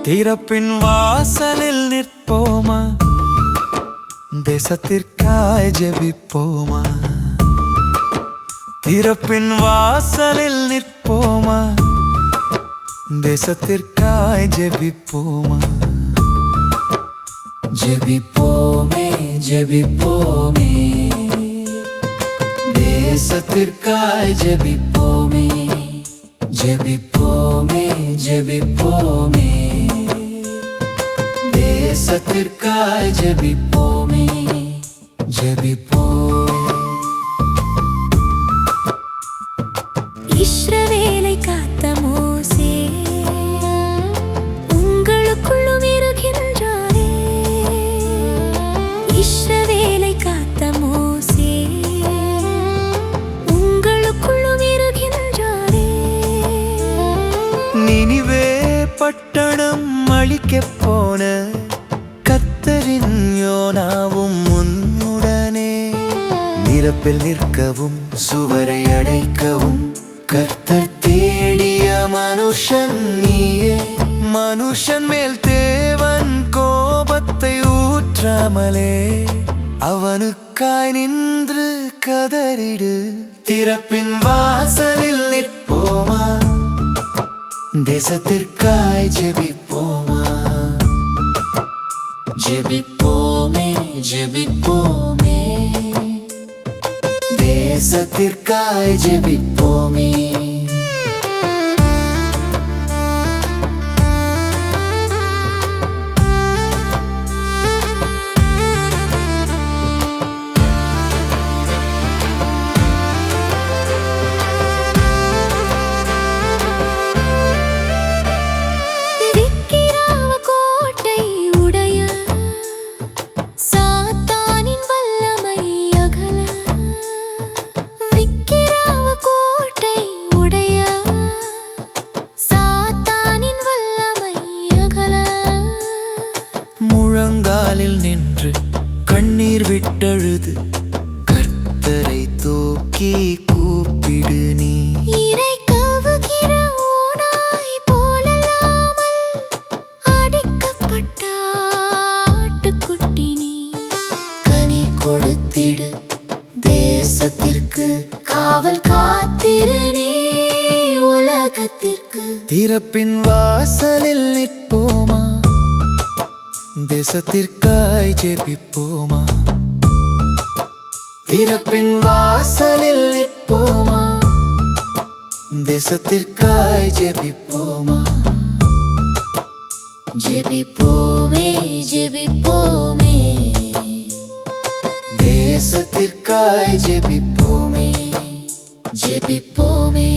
திறப்பின் வாசலில் நிற்போமா, தேசத்திற்காய் ஜெபிப்போமா. திறப்பின் வாசலில் நிற்போமா, தேசத்திற்காய் ஜெபிப்போமா. ஜெபிப்போமே ஜெபிப்போமே, தேசத்திற்காய் ஜெபிப்போமே. ஜெபிப்போமே ஜெபிப்போமே, தேசத்திற்காய் ஜெபிப்போமே. ஜெபிப்போம். இஸ்ரவேலை காத்த மோசே உங்களுக்குள்ளும் இருக்கின்றாரே. இஸ்ரவேலை காத்த மோசே உங்களுக்குள்ளும் இருக்கின்றாரே. நினிவே பட்டணம் அழிக்கப் போன கர்த்தரின் யோனாவும் உன்னுடனே. நிரப்பில் நிற்கவும் சுவரை அடைக்கவும் கர்த்தர் தேடிய மனுஷன் நீயே. மனுஷன் மேல் தேவன் கோபத்தை ஊற்றாமலே அவனுக்காய் நின்று கதறிடு. திறப்பின் வாசலில் நிற்போமா, தேசத்திற்காய் ஜெபிப்போமா. ஜெபிப்போமே ஜெபிப்போமே, தேசத்திற்காய் ஜெபிப்போமே. முழங்காலில் நின்று கண்ணீர் விட்டழுது கர்த்தரை தூக்கி கூப்பிடு நீ. இறை கவுகிற ஓநாய் போலல்லாமல் அடிக்கப்பட்ட ஆட்டுக்குட்டி நீ. கனி கொடுத்திடு தேசத்திற்கு, காவல் காத்திரு நீ உலகத்திற்கு. திறப்பின் வாசலில் நிற்போமா, தேசத்திற்காய் ஜெபிப்போமா. திறப்பின் வாசலில் நிற்போமா, தேசத்திற்காய் ஜெபிப்போமா. ஜெபிப்போமே ஜெபிப்போமே, தேசத்திற்காய் ஜெபிப்போமே. ஜெபிப்போமே.